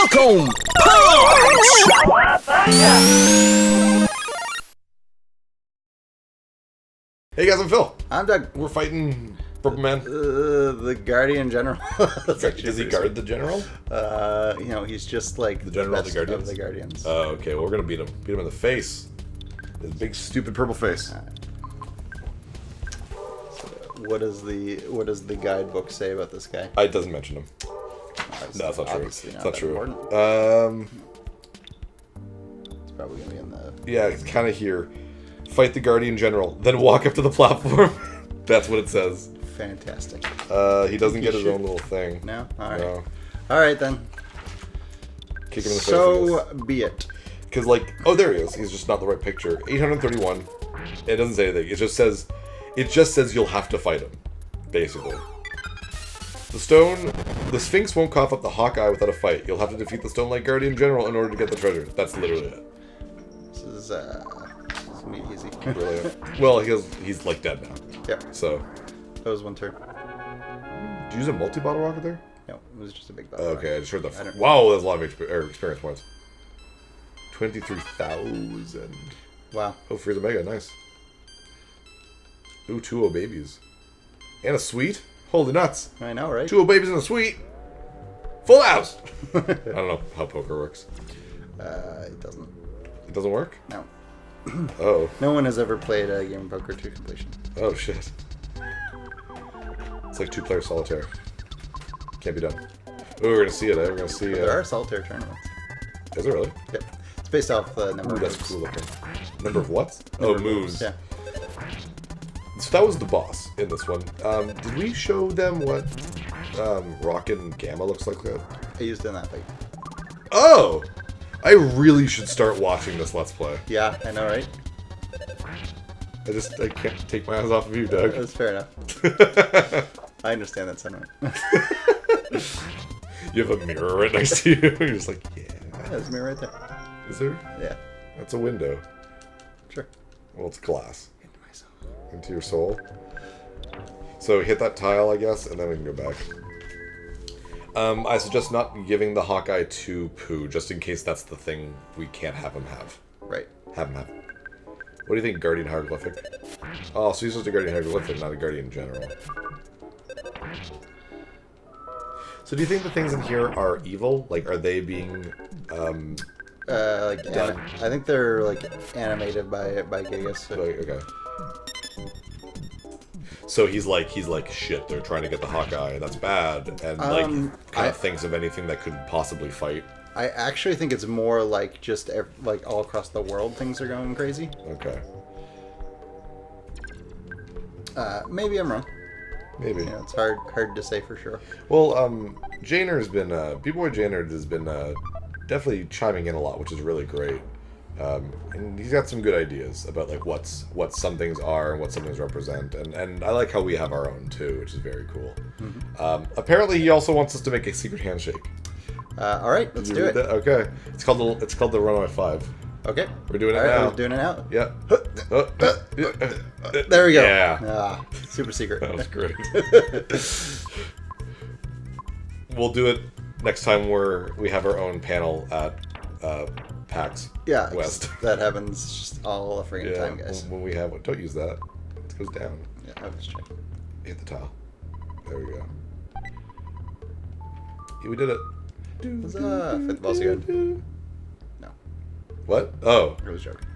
Welcome! Hey guys, I'm Phil. I'm Doug. We're fighting Purple Man. The Guardian General. Does he guard the General? He's just like The General of the best Guardians? of the Guardians. Oh, okay. Well, we're gonna beat him. Beat him in the face. His big, stupid purple face. What does the guidebook say about this guy? It doesn't mention him. No, that's not true. Obviously It's not true. important. It's probably gonna be in the. Yeah, it's kind of here. Fight the Guardian General, then walk up to the platform. That's what it says. Fantastic. He doesn't get his own little thing. No. All right. No. All right then. Kick him in the face. So be it. Because oh, there he is. He's just not the right picture. 831. It doesn't say anything. It just says you'll have to fight him, basically. The Sphinx won't cough up the Hawkeye without a fight. You'll have to defeat the Stone-like Guardian General in order to get the treasure. That's literally it. This is gonna be easy. Brilliant. Well, he's like dead now. Yep. So. That was one turn. Did you use a multi-bottle rocket there? No, it was just a big bottle. Okay, I just heard that. Wow, that's a lot of experience points. 23,000. Wow. Oh, Frieza Mega, nice. Ooh, 2 babies. And a suite? Holy nuts. I know, right? 2 babies in a suite. Full house. I don't know how poker works. It doesn't. It doesn't work? No. Oh. No one has ever played a game of poker to completion. Oh, shit. It's like 2-player solitaire. Can't be done. Oh, we're gonna see it, eh? We're gonna see. There are solitaire tournaments. Is it really? Yep. It's based off the number Ooh, of that's moves. cool looking. Number of what? Number Oh, of moves. Yeah. So that was the boss in this one. Did we show them what Rockin Gamma looks like? I used it in that fight. Oh! I really should start watching this Let's Play. Yeah, I know, right? I can't take my eyes off of you, Doug. That's fair enough. I understand that sentiment. You have a mirror right next to you. You're just like, yeah. There's a mirror right there. Is there? Yeah. That's a window. Sure. Well, it's glass. Into my soul. Into your soul. So hit that tile, I guess, and then we can go back. I suggest not giving the Hawkeye to Pooh, just in case that's the thing we can't have him have. Right. Have him have. What do you think, Guardian Hieroglyphic? Oh, so he's just a Guardian Hieroglyphic, not a Guardian General. So do you think the things in here are evil? Like, are they being, done? I think they're, like, animated by Giygas. So. Okay. So he's like, shit, they're trying to get the Hawkeye, that's bad, and, kind of thinks of anything that could possibly fight. I actually think it's more like just, like, all across the world things are going crazy. Okay. Maybe I'm wrong. Maybe. Yeah, it's hard to say for sure. Well, Janer has been, B-Boy Janer has been, definitely chiming in a lot, which is really great. And he's got some good ideas about, like, what some things are and what some things represent. And I like how we have our own, too, which is very cool. Mm-hmm. Apparently, he also wants us to make a secret handshake. All right, let's do it. That? Okay. It's called the Runaway 5. Okay. We're doing it All right, now. We're doing it now. Yeah. There we go. Yeah. Super secret. That was great. We'll do it next time we have our own panel at PAX West. That happens just all the freaking time, guys. When we have it. Don't use that. It goes down. Yeah, I was checking. Hit the tile. There we go. Yeah, we did it. Fifth ball's good. No. What? Oh. I was joking.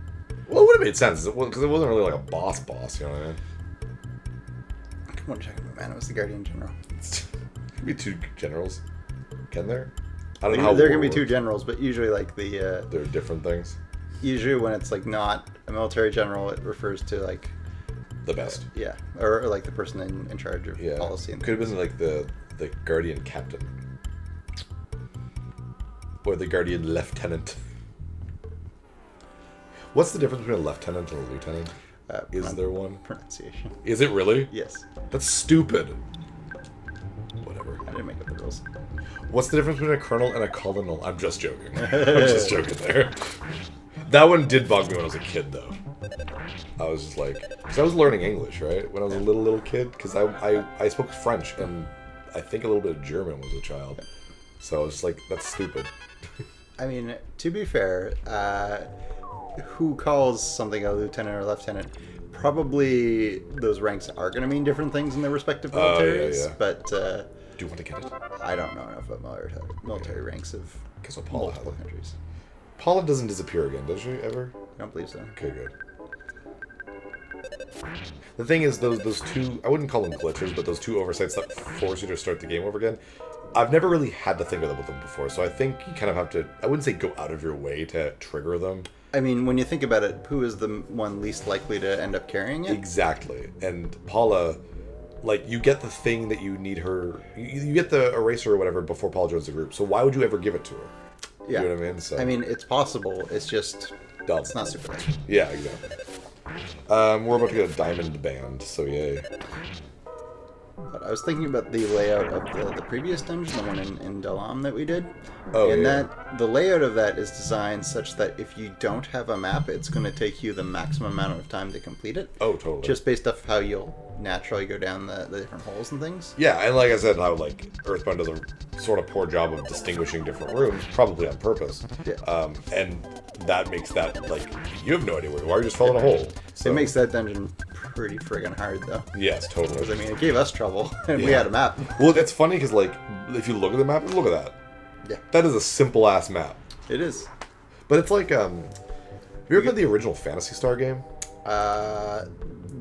Well, it would have made sense, because it wasn't really like a boss, you know what I mean? Come on, check it, man. It was the Guardian General. Could be 2 generals. Can there? I don't know how there can war be 2 works. generals, but usually like They're different things. usually when it's like not a military general, it refers to like The best. yeah, or like the person in charge of Yeah. policy. And Could have been like the Guardian Captain. Or the Guardian Lieutenant. What's the difference between a lieutenant and a lieutenant? Is there one? Pronunciation. Is it really? Yes. That's stupid. Whatever. I didn't make up the rules. What's the difference between a colonel and a colonel? I'm just joking. I'm just joking there. That one did bug me when I was a kid, though. I was just like... Because I was learning English, right? When I was a little kid. Because I spoke French, and I think a little bit of German was a child. So it's like, that's stupid. I mean, to be fair, who calls something a lieutenant or lieutenant? Probably those ranks are going to mean different things in their respective militaries, but do you want to get it? I don't know enough about military ranks of multiple countries. Paula doesn't disappear again, does she, ever? I don't believe so. Okay, good. The thing is, those two, I wouldn't call them glitches, but those two oversights that force you to start the game over again, I've never really had to think of them before, so I think you kind of have to, I wouldn't say go out of your way to trigger them. I mean, when you think about it, who is the one least likely to end up carrying it? Exactly. And Paula, like, you get the thing that you need her, you get the eraser or whatever before Paula joins the group, so why would you ever give it to her? Yeah. You know what I mean? So, I mean, it's possible, it's just, dumb. It's not super nice. Yeah, exactly. We're about to get a diamond band, so yay. But I was thinking about the layout of the previous dungeon, the one in Dalam that we did. Oh, and yeah. the layout of that is designed such that if you don't have a map, it's going to take you the maximum amount of time to complete it. Oh, totally. Just based off how you'll naturally go down the different holes and things. Yeah, and like I said, how like EarthBound does a sort of poor job of distinguishing different rooms, probably on purpose. Yeah. And that makes that, like, you have no idea why are you just falling in a hole? So, It makes that dungeon pretty friggin' hard, though. yes, Because, totally. I mean, it gave us trouble, and we Yeah. had a map. Well, that's funny because, like, if you look at the map, look at that. Yeah. That is a simple ass map. It is. But it's like, have you ever played the original Phantasy Star game?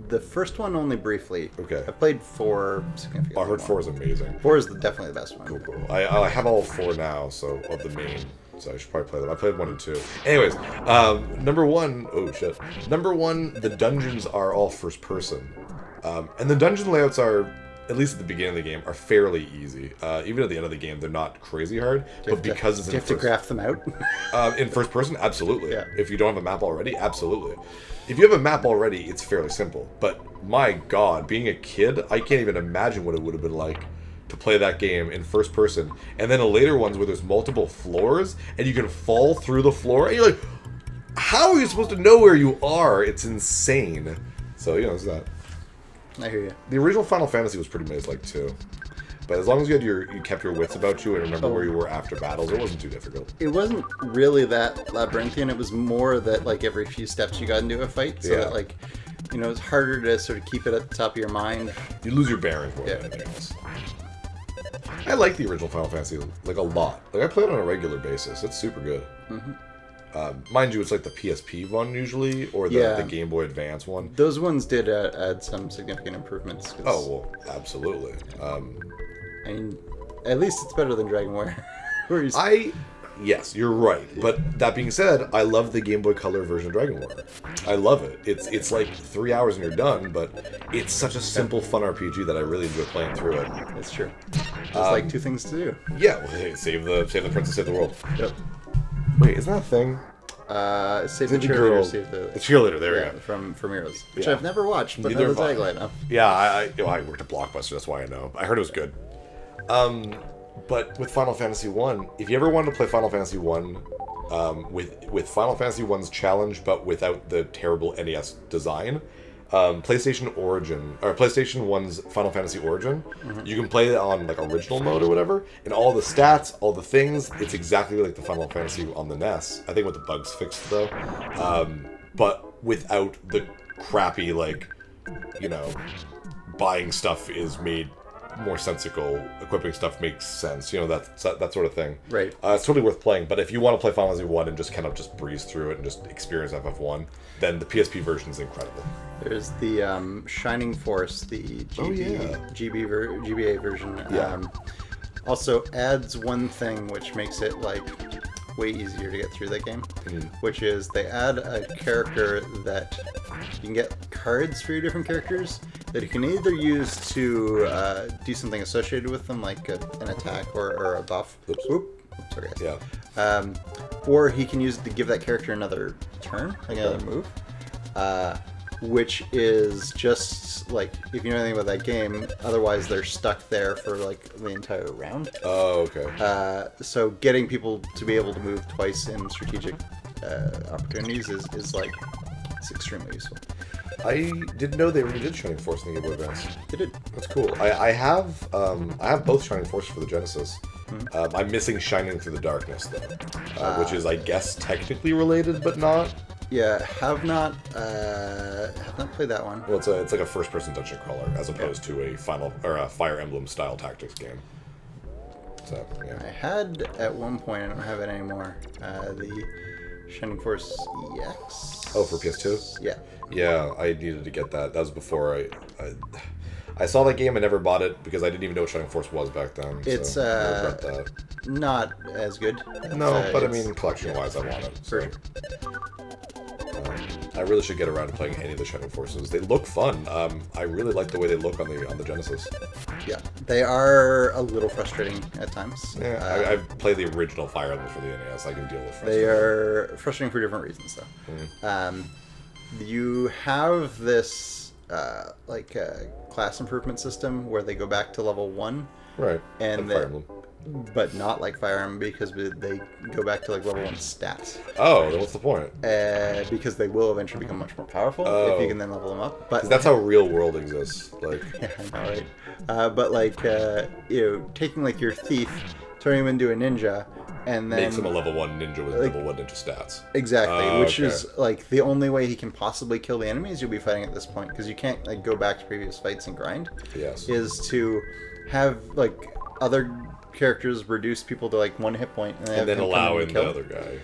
The first one only briefly. Okay. I played 4 significantly. Oh, I heard more. 4 is amazing. 4 is definitely the best one. Cool, cool. I have all 4 now, so of the main, so I should probably play them. I played 1 and 2. Anyways, number 1, oh shit. Number 1, the dungeons are all first person. And the dungeon layouts are, at least at the beginning of the game, are fairly easy. Even at the end of the game, they're not crazy hard, but because it's Do you have to graph them out? in first person, absolutely. Yeah. If you don't have a map already, absolutely. If you have a map already, it's fairly simple. But my god, being a kid, I can't even imagine what it would have been like to play that game in first person. And then the later ones where there's multiple floors and you can fall through the floor and you're like, how are you supposed to know where you are? It's insane. So, you know, it's that. I hear you. The original Final Fantasy was pretty maze-like too. But as long as you kept your wits about you and remember where you were after battles, it wasn't too difficult. It wasn't really that labyrinthian. It was more that, like, every few steps you got into a fight. So Yeah. that, like, you know, it's harder to sort of keep it at the top of your mind. You lose your bearings more than anything else. I like the original Final Fantasy, like, a lot. Like, I play it on a regular basis. It's super good. Mind you, it's like the PSP one usually, or the Game Boy Advance one. Those ones did add some significant improvements. 'Cause, Oh, well, absolutely. I mean, at least it's better than Dragon Warrior. Where you Yes, you're right. But that being said, I love the Game Boy Color version of Dragon Warrior. I love it. It's like 3 hours and you're done, but it's such a simple, fun RPG that I really enjoy playing through it. It's true. There's like 2 things to do. Yeah, well, hey, save the princess, save the world. Yep. Wait, isn't that a thing? Save the the cheerleader, girl- save the The cheerleader, there we go. from Heroes, which Yeah. I've never watched, but Neither know the have I. tagline of. Yeah, I worked at Blockbuster, that's why I know. I heard it was good. But with Final Fantasy 1, if you ever wanted to play Final Fantasy 1 with Final Fantasy 1's challenge, but without the terrible NES design, PlayStation Origin, or PlayStation 1's Final Fantasy Origin, you can play it on like original mode or whatever, and all the stats, all the things, it's exactly like the Final Fantasy on the NES. I think with the bugs fixed though, but without the crappy, like, you know, buying stuff is made more sensical, equipping stuff makes sense, you know, that sort of thing. Right. It's totally worth playing, but if you want to play Final Fantasy 1 and just kind of just breeze through it and just experience FF1, then the PSP version is incredible. There's the Shining Force, the GBA version. Yeah. Also adds one thing which makes it like way easier to get through that game, which is they add a character that you can get cards for your different characters that you can either use to do something associated with them, like an attack or a buff. Oops. Sorry, guys. Yeah. Or he can use it to give that character another turn, like another move. Which is just like, if you know anything about that game, otherwise they're stuck there for like the entire round. Oh, okay. So getting people to be able to move twice in strategic opportunities is like, it's extremely useful. I didn't know they redid Shining Force in the Game Boy Advance. They did. That's cool. I have both Shining Force for the Genesis. I'm missing Shining Through the Darkness though, which is I guess technically related but not. Yeah, have not played that one. Well, it's like a first-person dungeon crawler as opposed to a Fire Emblem style tactics game. So yeah. I had at one point, I don't have it anymore. The Shining Force EX. Oh, for PS2? Yeah. Yeah, I needed to get that. That was before I saw that game. I never bought it because I didn't even know what Shining Force was back then. It's so I regret that. Not as good. No, but I mean, collection-wise, I want it. So. I really should get around to playing any of the Shining Forces. They look fun. I really like the way they look on the Genesis. Yeah, they are a little frustrating at times. Yeah, I've played the original Fire Emblem for the NES. I can deal with frustrating. They are frustrating for different reasons, though. You have this class improvement system where they go back to level 1. Right. And Fire Emblem. But not like Fire Emblem because they go back to like level 1 stats. Oh, then what's the point? Because they will eventually become much more powerful if you can then level them up. But that's how real world exists. Like, yeah, I know, right? But like taking like your thief, turning him into a ninja, and then makes him a level 1 ninja with level 1 ninja stats. Exactly, which is like the only way he can possibly kill the enemies you'll be fighting at this point, because you can't like go back to previous fights and grind. Yes. Is to have like other characters reduce people to like 1 hit point and then allow in the other guy,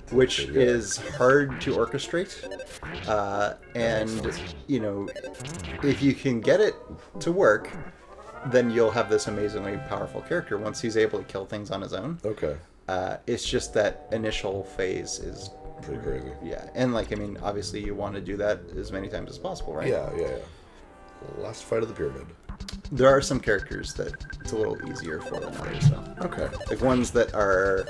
which is hard to orchestrate, and if you can get it to work, then you'll have this amazingly powerful character once he's able to kill things on his own. Okay. It's just that initial phase is pretty crazy. Yeah, and like I mean, obviously you want to do that as many times as possible, right? Yeah. Last fight of the pyramid. There are some characters that it's a little easier for than others, though. Okay. Like ones that are,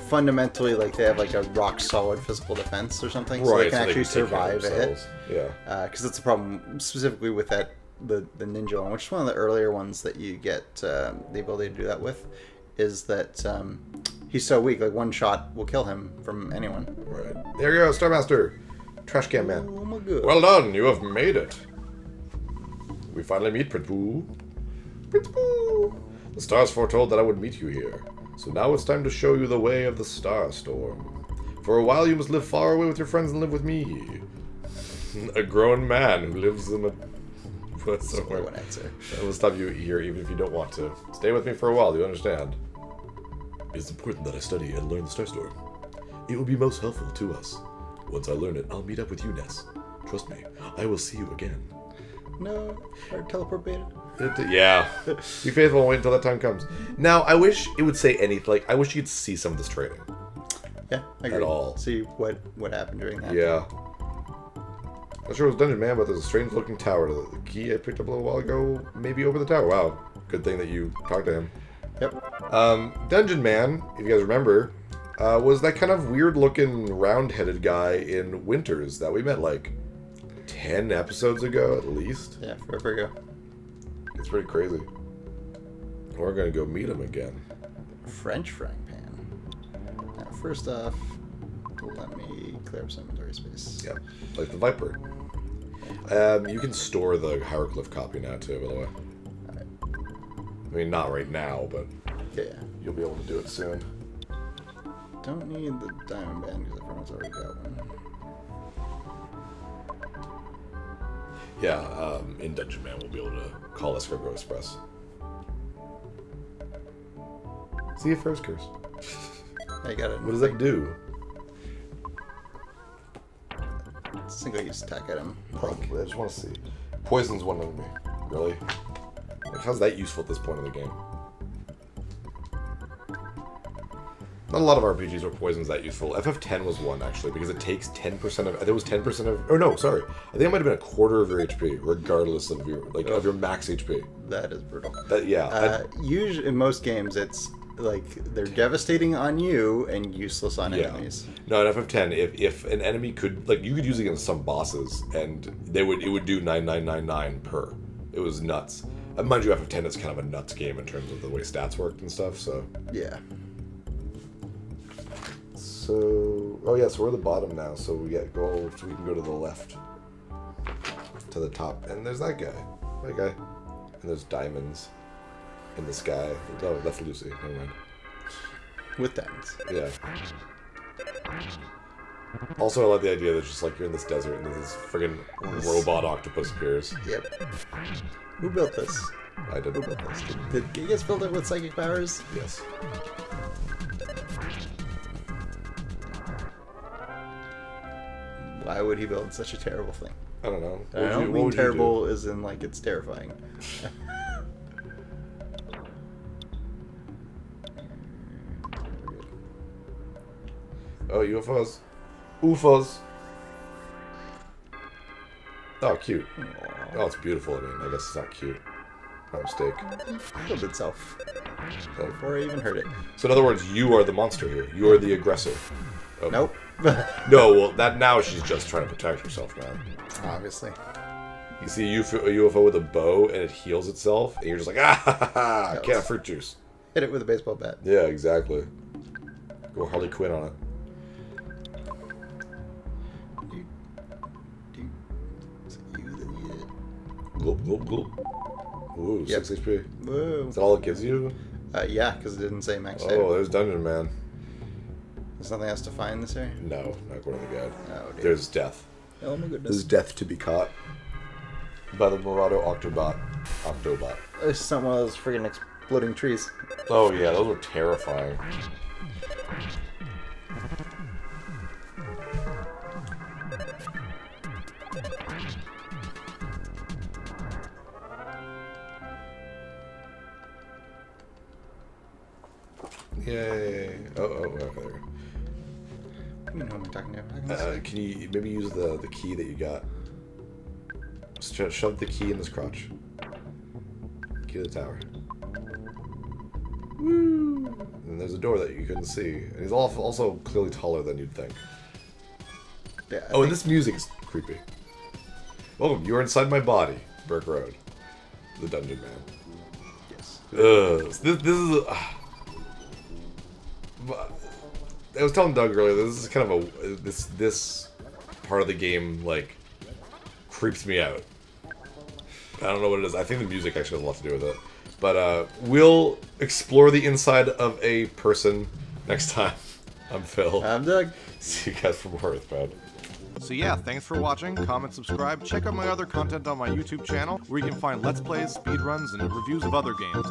fundamentally like they have like a rock solid physical defense or something, so they can actually survive a hit. Yeah. Because that's the problem specifically with the ninja one, which is one of the earlier ones that you get the ability to do that with, is that he's so weak, like one shot will kill him from anyone. Right. There you go, Starmaster. Trash can man. Oh my god. Well done, you have made it. We finally meet, Prince Boo. Prince Boo! The stars foretold that I would meet you here. So now it's time to show you the way of the star storm. For a while you must live far away with your friends and live with me. A grown man who lives in a... somewhere. One answer. I will stop you here even if you don't want to. Stay with me for a while, do you understand? It's important that I study and learn the star storm. It will be most helpful to us. Once I learn it, I'll meet up with you, Ness. Trust me, I will see you again. No, our teleport beta. Yeah. Be faithful and wait until that time comes. Now, I wish it would say anything. Like, I wish you'd see some of this training. Yeah, I agree. At all. See what happened during that. Yeah. Not sure it was Dungeon Man, but there's a strange looking tower. The key I picked up a little while ago, maybe over the tower. Wow. Good thing that you talked to him. Yep. Dungeon Man, if you guys remember, was that kind of weird looking round-headed guy in Winters that we met like 10 episodes ago at least. Yeah, forever ago. It's pretty crazy. We're gonna go meet him again. French frying pan. Now, first off, let me clear up some inventory space. Yeah, like the Viper. You can store the Hieroglyph copy now too, by the way. Alright. I mean, not right now, but Yeah. you'll be able to do it soon. Don't need the diamond band because everyone's already got one. Yeah, in Dungeon Man, we'll be able to call Escargot Express. See you first, Curse. I got it. What does that do? Single-use attack item. Probably. I just want to see. Poison's one enemy. Really? Like, how's that useful at this point in the game? Not a lot of RPGs where poison's that useful. FF10 was one, actually, because it takes 10% of... I think it was 10% of... Oh, no, sorry. I think it might have been a quarter of your HP, regardless of your of your max HP. That is brutal. Usually, in most games, it's like they're devastating on you and useless on enemies. No, in FF10, if an enemy could... Like, you could use it against some bosses, and it would do 9999 per. It was nuts. Mind you, FF10 is kind of a nuts game in terms of the way stats worked and stuff, so... Yeah. So, oh yeah, so we're at the bottom now, so we can go to the left. to the top, and there's that guy. That guy. And there's diamonds in the sky. Oh, that's Lucy. Never mind. With diamonds. Yeah. Also, I like the idea that just like you're in this desert and this friggin' robot octopus appears. Yep. Who built this? I did. Who built this? Did Giygas build it with psychic powers? Yes. Why would he build such a terrible thing? I don't know. I don't mean terrible as in like it's terrifying. Oh, UFOs. UFOs. Oh, cute. Aww. Oh, it's beautiful. I mean, I guess it's not cute. My mistake. Killed itself before I even heard it. So in other words, you are the monster here. You are the aggressor. Oh. Nope. No, well, that now she's just trying to protect herself, man. Obviously. You see a UFO with a bow, and it heals itself, and you're just like, ah, ha, ha, ha, I can't have fruit juice. Hit it with a baseball bat. Yeah, exactly. Go Harley Quinn on it. Gulp, gulp, gulp. Ooh, Yep. 6 HP. Whoa. Is that all it gives you? Yeah, because it didn't say max Oh, out. there's Dungeon Man. There's nothing else to find in this area? No, not according to the guide. Oh, dear. There's death. Oh my There's goodness. death to be caught by the Marauder Octobot. Octobot. This is not one of those friggin' exploding trees. Oh yeah, those were terrifying. Yay! Okay, there we go. You know who am I talking to? Can you maybe use the key that you got? Just shove the key in his crotch. Key to the tower. Woo! And there's a door that you couldn't see. And he's also clearly taller than you'd think. Yeah, Oh, and this music is creepy. Welcome, you are inside my body, Burke Road. The Dungeon Man. Yes. This is... I was telling Doug earlier, this is kind of a... This part of the game, like, creeps me out. I don't know what it is. I think the music actually has a lot to do with it. But we'll explore the inside of a person next time. I'm Phil. I'm Doug. See you guys for more EarthBound. So yeah, thanks for watching, comment, subscribe, check out my other content on my YouTube channel, where you can find Let's Plays, speedruns, and reviews of other games.